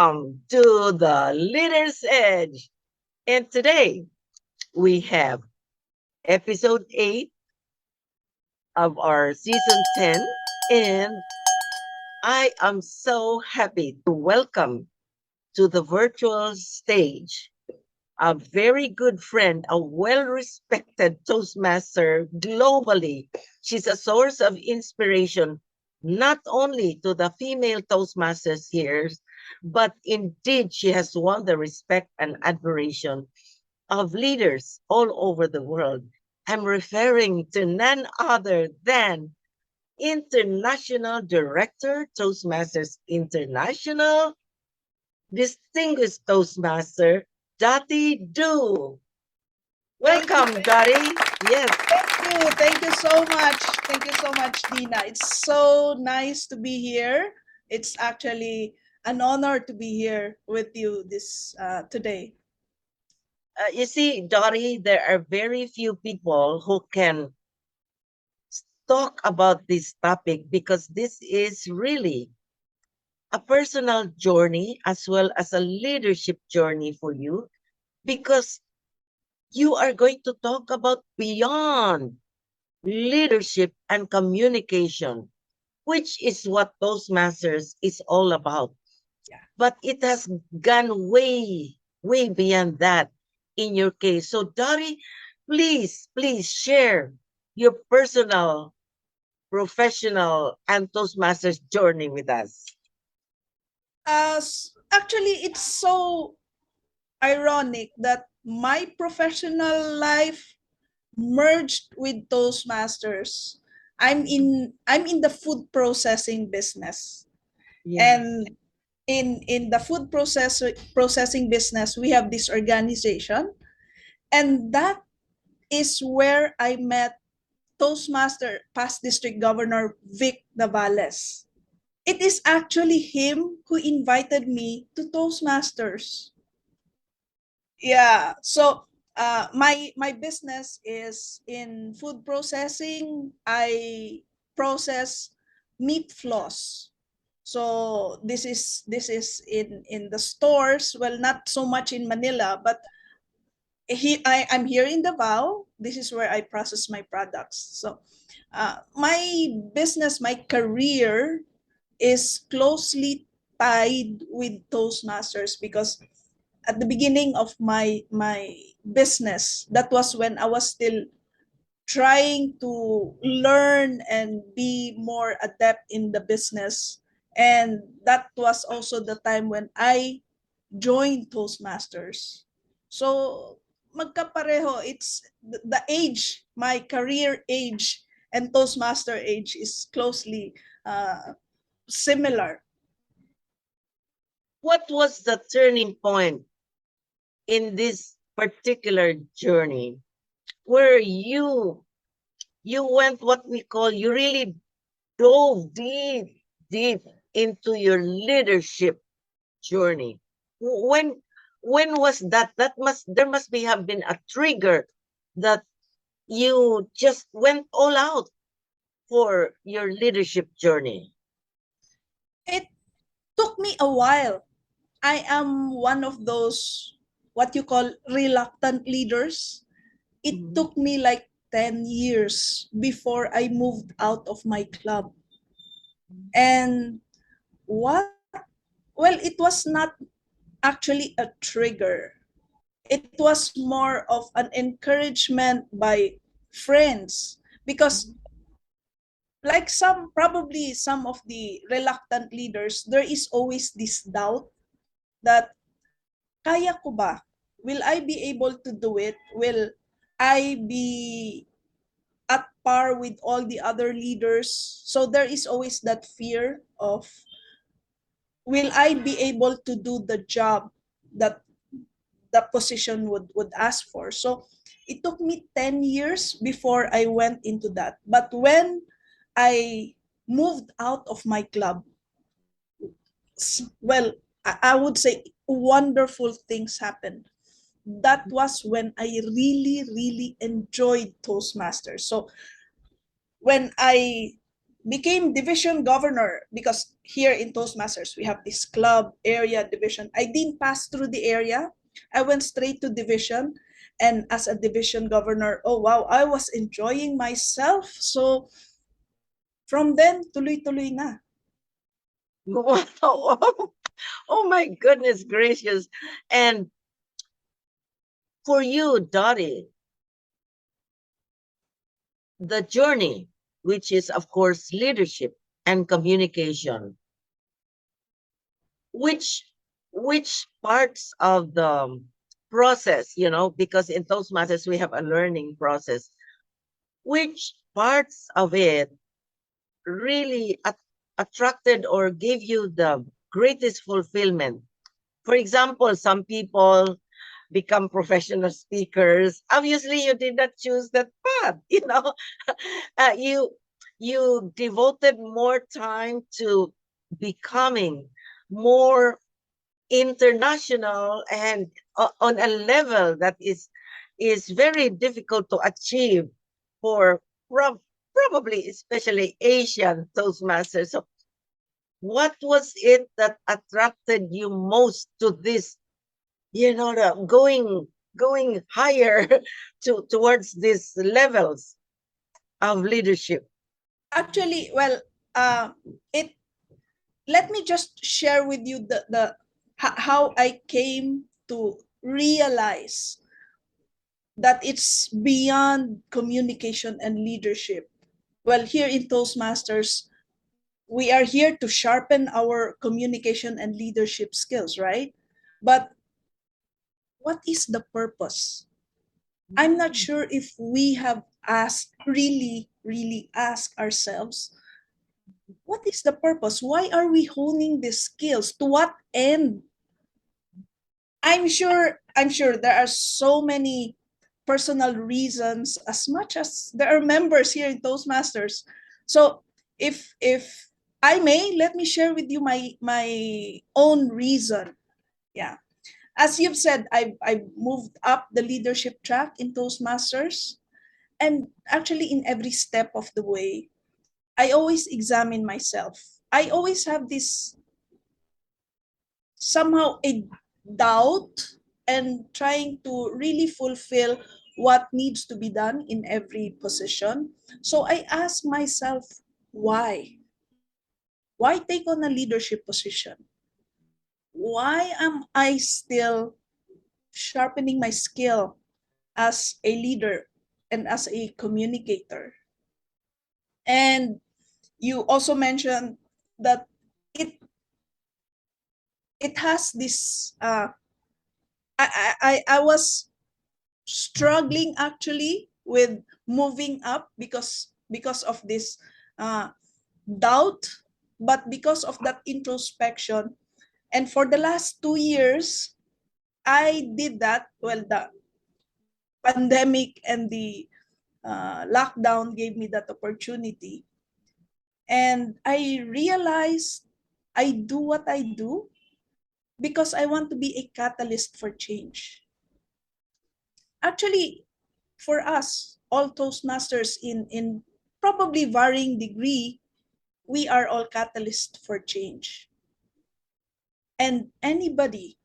Welcome to the Leader's Edge. And today we have episode 8 of our season 10. And I am so happy to welcome to the virtual stage a very good friend, a well respected Toastmaster globally. She's a source of inspiration not only to the female Toastmasters here, but indeed she has won the respect and admiration of leaders all over the world. I'm referring to none other than International Director, Toastmasters International, distinguished Toastmaster, Dotty Do. Thank you. Welcome, Dotty. Yes. Thank you. Thank you so much. Thank you so much, Dina. It's so nice to be here. It's actually an honor to be here with you this today. You see, Dotty, there are very few people who can talk about this topic because this is really a personal journey as well as a leadership journey for you because you are going to talk about beyond leadership and communication, which is what Toastmasters is all about. Yeah. But it has gone way, way beyond that in your case. So, Dari, please share your personal, professional, and Toastmasters journey with us. Actually, it's so ironic that my professional life merged with Toastmasters. I'm in the food processing business, Yeah. and in the processing business, we have this organization, and that is where I met Toastmaster past District Governor Vic Navales. It is actually him who invited me to Toastmasters. Yeah, so my business is in food processing. I process meat floss. So this is in the stores. Well, not so much in Manila, but I'm here in Davao. This is where I process my products. So my business, my career is closely tied with Toastmasters because at the beginning of my business, that was when I was still trying to learn and be more adept in the business, and that was also the time when I joined Toastmasters. So magkapareho, it's the age, my career age and Toastmaster age is closely similar. What was the turning point in this particular journey where you went what we call you really dove deep into your leadership journey. When was that? That must there must be have been a trigger that you just went all out for your leadership journey. It took me a while. I am one of those what you call reluctant leaders. It Mhm. took me like 10 years before I moved out of my club. And what? Well, it was not actually a trigger. It was more of an encouragement by friends because like probably some of the reluctant leaders, there is always this doubt that kaya ko ba? Will I be able to do it? Will I be at par with all the other leaders? So there is always that fear of, will I be able to do the job that the position would ask for? So it took me 10 years before I went into that. But when I moved out of my club, well, I would say wonderful things happened. That was when I really, really enjoyed Toastmasters. So when I became division governor, because here in Toastmasters we have this club area division. I didn't pass through the area. I went straight to division, and as a division governor, oh wow, I was enjoying myself. So from then, tuloy-tuloy na. Wow. Oh my goodness gracious. And for you, Dottie, the journey, which is, of course, leadership and communication, which which parts of the process, because in Toastmasters we have a learning process, which parts of it really attracted or gave you the greatest fulfillment? For example, some people become professional speakers. Obviously, you did not choose that path. You devoted more time to becoming more international and on a level that is very difficult to achieve for probably especially Asian Toastmasters. So what was it that attracted you most to this, going higher towards these levels of leadership? Actually, well, it let me just share with you how I came to realize that it's beyond communication and leadership. Well, here in Toastmasters, we are here to sharpen our communication and leadership skills, right? But what is the purpose? I'm not sure if we have asked, really asked ourselves, what is the purpose? Why are we honing these skills? To what end? I'm sure there are so many personal reasons, as much as there are members here in Toastmasters. So if I may, let me share with you my own reason. Yeah. As you've said, I've moved up the leadership track in Toastmasters. And actually, in every step of the way, I always examine myself. I always have this somehow a doubt, and trying to really fulfill what needs to be done in every position. So I ask myself, why? Why take on a leadership position? Why am I still sharpening my skill as a leader and as a communicator? And you also mentioned that it it has this I was struggling actually with moving up because of this uh, doubt, but because of that introspection. And for the last 2 years, I did that. Well, the pandemic and the lockdown gave me that opportunity. And I realized I do what I do because I want to be a catalyst for change. Actually, for us, all Toastmasters in probably varying degree, we are all catalysts for change. And anybody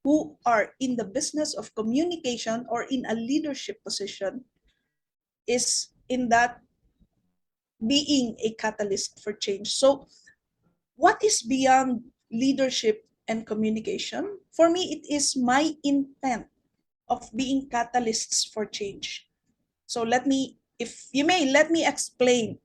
who are in the business of communication or in a leadership position is in that being a catalyst for change. So what is beyond leadership and communication? For me, it is my intent of being catalysts for change. So let me, if you may, let me explain.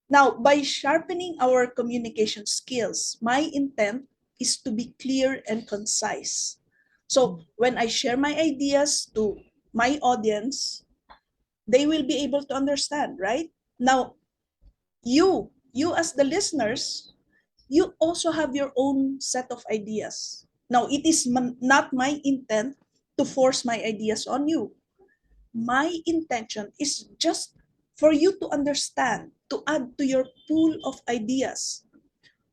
Now, by sharpening our communication skills, my intent is to be clear and concise. So when I share my ideas to my audience, they will be able to understand, right? Now, you as the listeners, you also have your own set of ideas. Now, it is not my intent to force my ideas on you. My intention is just for you to understand, to add to your pool of ideas,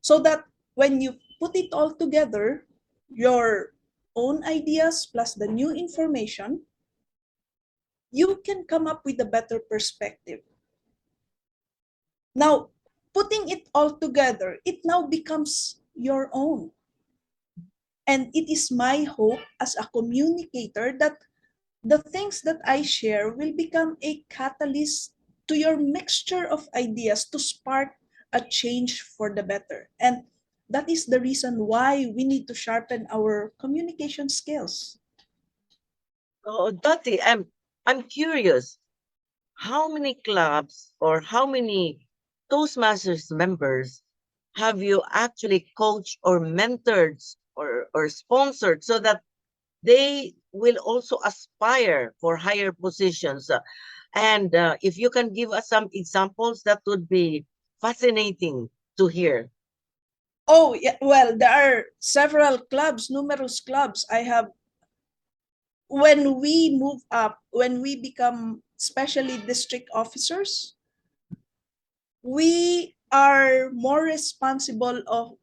so that when you put it all together, your own ideas plus the new information, you can come up with a better perspective. Now, putting it all together, it now becomes your own. And it is my hope as a communicator that the things that I share will become a catalyst to your mixture of ideas to spark a change for the better. And that is the reason why we need to sharpen our communication skills. Oh, Dottie, I'm curious. How many clubs or how many Toastmasters members have you actually coached or mentored or sponsored so that they will also aspire for higher positions? And if you can give us some examples, that would be fascinating to hear. Oh, yeah, well, there are several clubs, numerous clubs. I have, when we move up, when we become especially district officers, we are more responsible of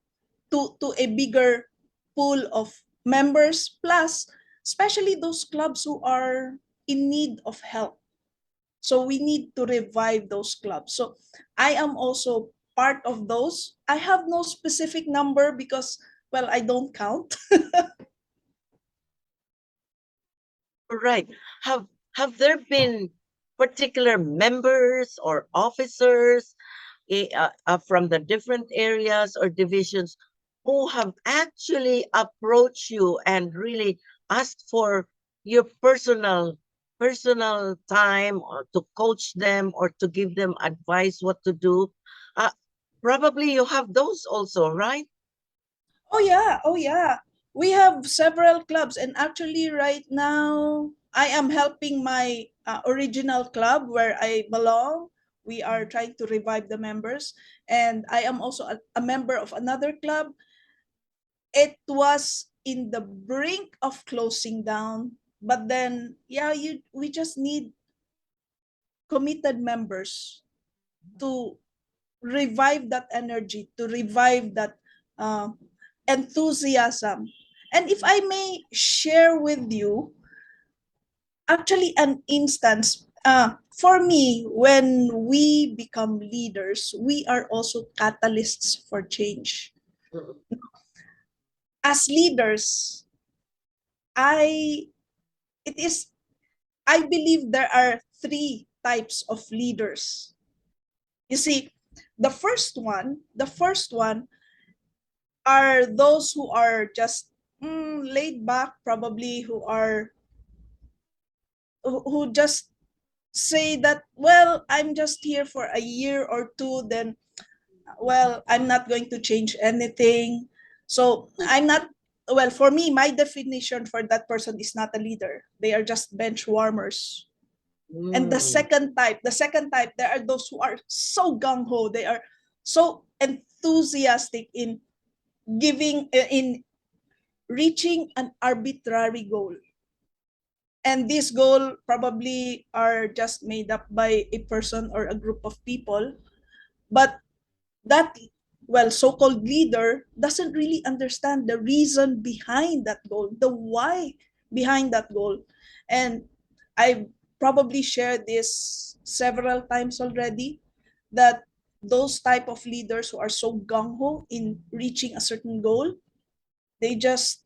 to a bigger pool of members, plus especially those clubs who are in need of help. So we need to revive those clubs. So I am also part of those. I have no specific number because, well, I don't count. Right. Have have there been particular members or officers from the different areas or divisions who have actually approached you and really asked for your personal time or to coach them or to give them advice what to do? Uh, Probably you have those also, right? Oh yeah, oh yeah. We have several clubs, and actually, right now, I am helping my original club where I belong. We are trying to revive the members, and I am also a member of another club. It was in the brink of closing down, but then, yeah, we just need committed members to revive that energy, to revive that uh, enthusiasm. And if I may share with you, actually, an instance, for me, when we become leaders, we are also catalysts for change. Mm. As leaders, I it is I believe there are three types of leaders. You see, the first one are those who are just laid back, probably who just say that, well, I'm just here for a year or two, then, well, I'm not going to change anything. So I'm not, well, for me, my definition for that person is not a leader. They are just bench warmers. And Mm. the second type, there are those who are so gung-ho. They are so enthusiastic in in reaching an arbitrary goal. And this goal probably are just made up by a person or a group of people. But that, well, so-called leader doesn't really understand the reason behind that goal, the why behind that goal. And I probably shared this several times already, that those type of leaders who are so gung-ho in reaching a certain goal, they just,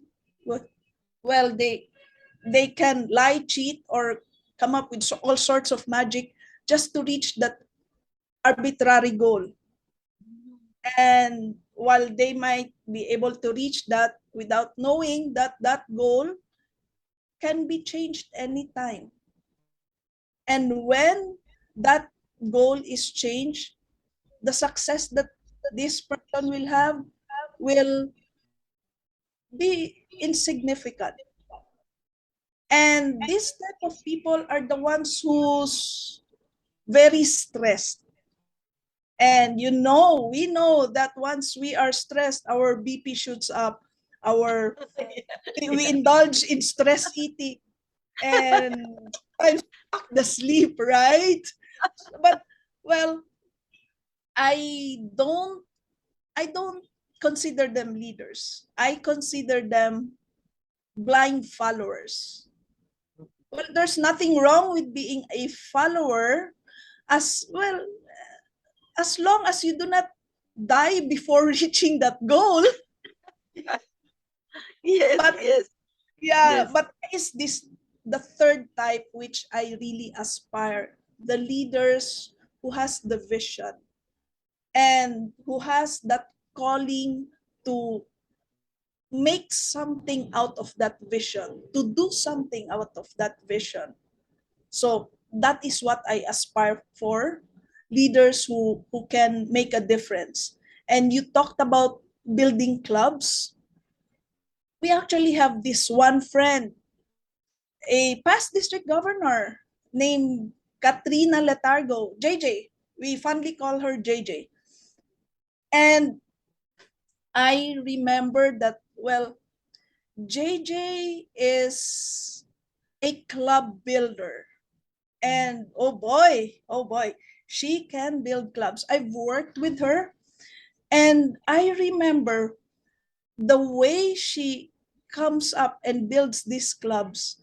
well, they can lie, cheat, or come up with all sorts of magic just to reach that arbitrary goal. And while they might be able to reach that without knowing that that goal can be changed anytime. And when that goal is changed, the success that this person will have will be insignificant. And this type of people are the ones who's very stressed. And we know that once we are stressed, our BP shoots up, our we indulge in stress eating, and I fuck the sleep, right? But, well, I don't I don't consider them leaders. I consider them blind followers. Well, there's nothing wrong with being a follower, as well, as long as you do not die before reaching that goal. Yes, But yes, yeah, yes. but is this the third type which I really aspire? The leaders who has the vision and who has that calling to make something out of that vision, to do something out of that vision. So that is what I aspire for, leaders who can make a difference. And you talked about building clubs. We actually have this one friend, a past district governor named Katrina Letargo, JJ. We fondly call her JJ. And I remember that, well, JJ is a club builder. And oh boy, she can build clubs. I've worked with her, and I remember the way she comes up and builds these clubs.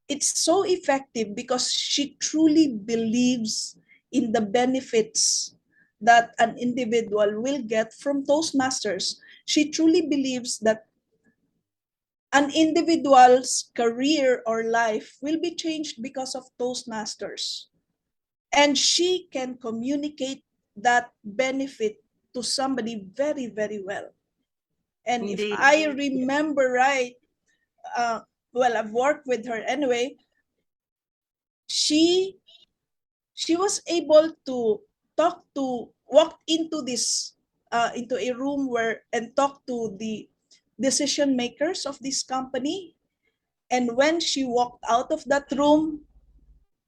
It's so effective because she truly believes in the benefits that an individual will get from Toastmasters. She truly believes that an individual's career or life will be changed because of Toastmasters. And she can communicate that benefit to somebody very, very well. And if Indeed. I Yes. remember right, uh, well, I've worked with her anyway. She she was able to walk into this into a room where and talk to the decision makers of this company. And when she walked out of that room,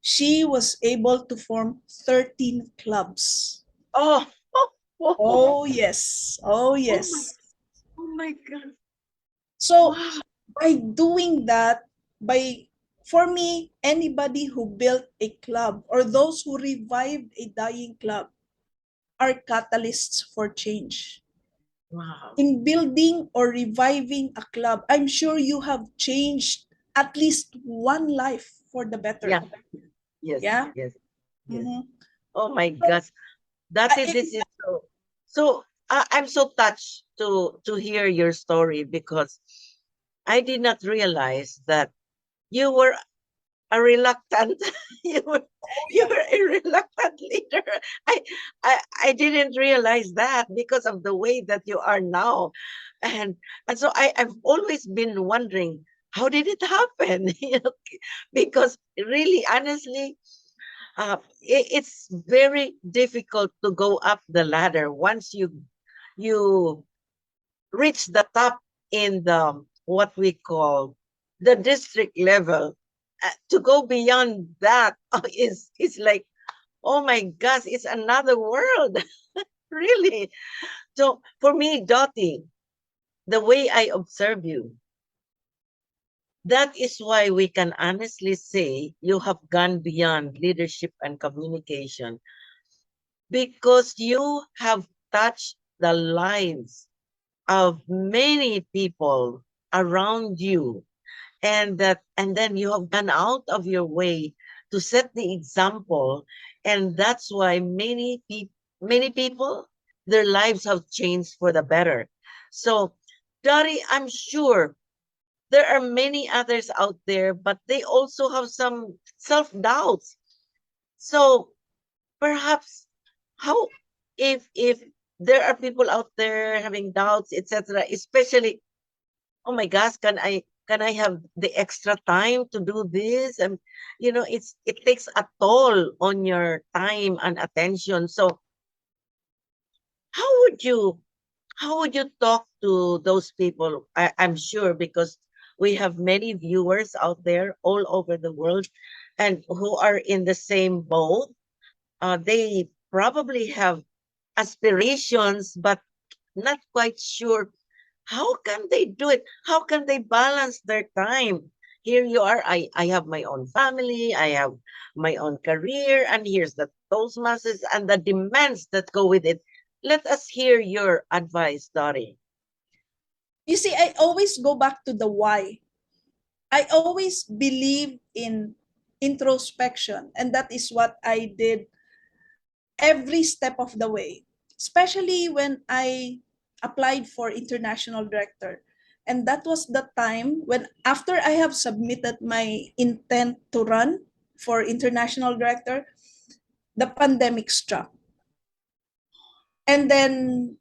she was able to form 13 clubs. Oh, oh, oh, Oh yes, oh oh my, yes. oh my God. So Wow. by doing that, by for me, anybody who built a club or those who revived a dying club are catalysts for change. Wow. In building or reviving a club, I'm sure you have changed at least one life for the Yeah. better. Yes. Yeah. Yes. Yes. Mm-hmm. Oh my So, gosh. That is, if this is so. So I'm so touched to hear your story because I did not realize that you were a reluctant you were oh you yeah, were a reluctant leader. I, I didn't realize that because of the way that you are now. And so I've always been wondering how did it happen? Because really honestly, it's very difficult to go up the ladder once you reach the top in the what we call the district level. To go beyond that is like, oh my gosh, it's another world. Really. So for me, Dottie, the way I observe you, that is why we can honestly say you have gone beyond leadership and communication because you have touched the lives of many people around you, and then you have gone out of your way to set the example, and that's why many people, their lives have changed for the better. So Dari, I'm sure there are many others out there, but they also have some self-doubts. So perhaps how, if there are people out there having doubts, etc., especially, oh my gosh, can I have the extra time to do this? And it takes a toll on your time and attention. So how would you how would you talk to those people? I'm sure because we have many viewers out there all over the world and who are in the same boat. They probably have aspirations but not quite sure how can they do it? How can they balance their time? Here you are. I have my own family. I have my own career. And here's the Toastmasters and the demands that go with it. Let us hear your advice, Dottie. you see, I always go back to the why. I always believe in introspection, and that is what I did every step of the way, especially when I applied for international director. And that was the time when, after I have submitted my intent to run for international director, the pandemic struck. And then,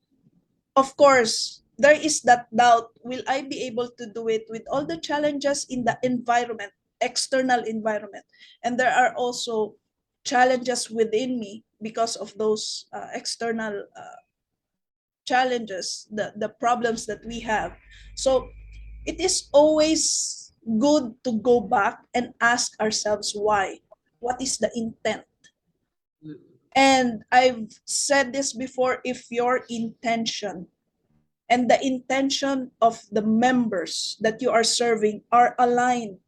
of course, there is that doubt, will I be able to do it with all the challenges in the environment, external environment? And there are also challenges within me because of those external challenges, the problems that we have. So it is always good to go back and ask ourselves why. What is the intent? Mm. And I've said this before, if your intention and the intention of the members that you are serving are aligned,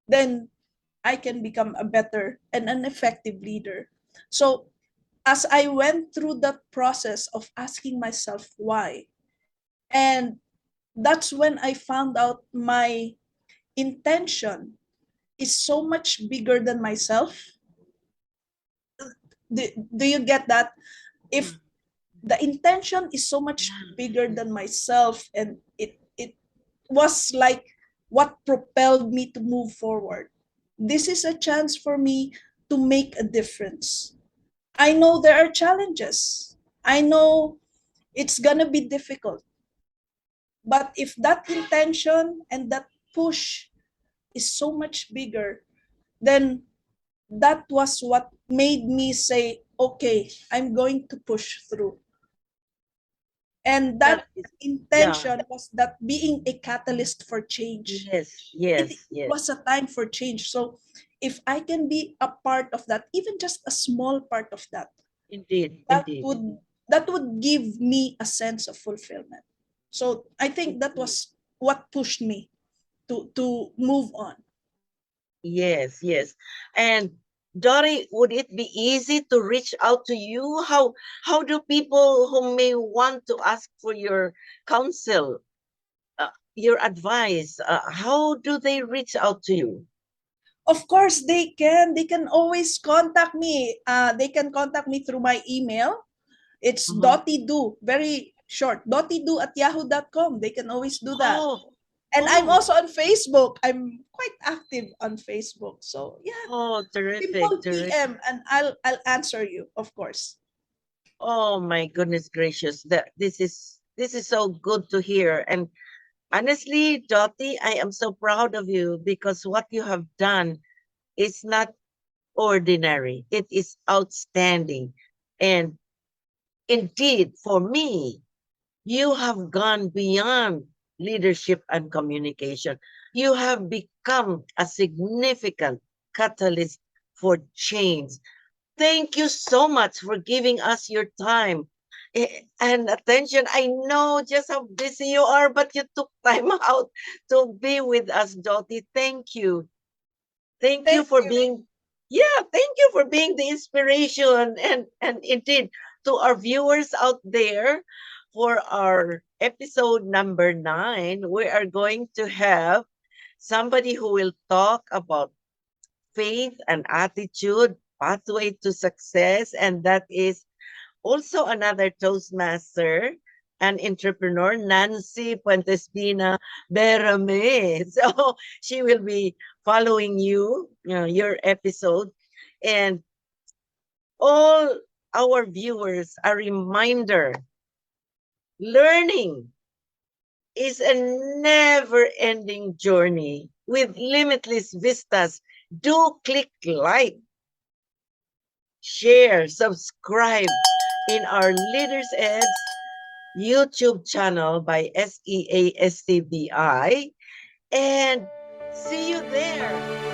then I can become a better and an effective leader. So as I went through that process of asking myself why, and that's when I found out my intention is so much bigger than myself. Do you get that? If Mm. the intention is so much Yeah. bigger than myself, and it was like what propelled me to move forward. This is a chance for me to make a difference. I know there are challenges. I know it's gonna be difficult. But if that intention and that push is so much bigger, then that was what made me say, okay, I'm going to push through. And That that is, yeah. intention was that being a catalyst for change. Yes, It yes, yes. was a time for change. So if I can be a part of that, even just a small part of that, Indeed, that indeed. would that would give me a sense of fulfillment. So I think that Indeed. was what pushed me to move on. Yes, yes. And Dory, would it be easy to reach out to you? How do people who may want to ask for your counsel, your advice, how do they reach out to you? Of course, they can always contact me. They can contact me through my email. It's Uh-huh. dottydo, very short, dottydo@yahoo.com. They can always do that. Oh, And I'm oh, also on Facebook. I'm quite active on Facebook. So yeah, oh, terrific, simple terrific. PM and I'll answer you, of course. Oh my goodness gracious. This is so good to hear. And honestly, Dottie, I am so proud of you because what you have done is not ordinary. It is outstanding. And indeed, for me, you have gone beyond leadership and communication. You have become a significant catalyst for change. Thank you so much for giving us your time and attention. I know just how busy you are, but you took time out to be with us, Dottie. Thank you. Thank you Thank for you. being, yeah, thank you for being the inspiration and indeed to our viewers out there for our episode number 9. We are going to have somebody who will talk about faith and attitude, pathway to success, and that is also another Toastmaster and entrepreneur, Nancy Puentes Dina Berame. So she will be following your episode. And all our viewers, a reminder, learning is a never-ending journey with limitless vistas. Do click like, share, subscribe in our Leaders Edge YouTube channel by SEASTBI, and see you there.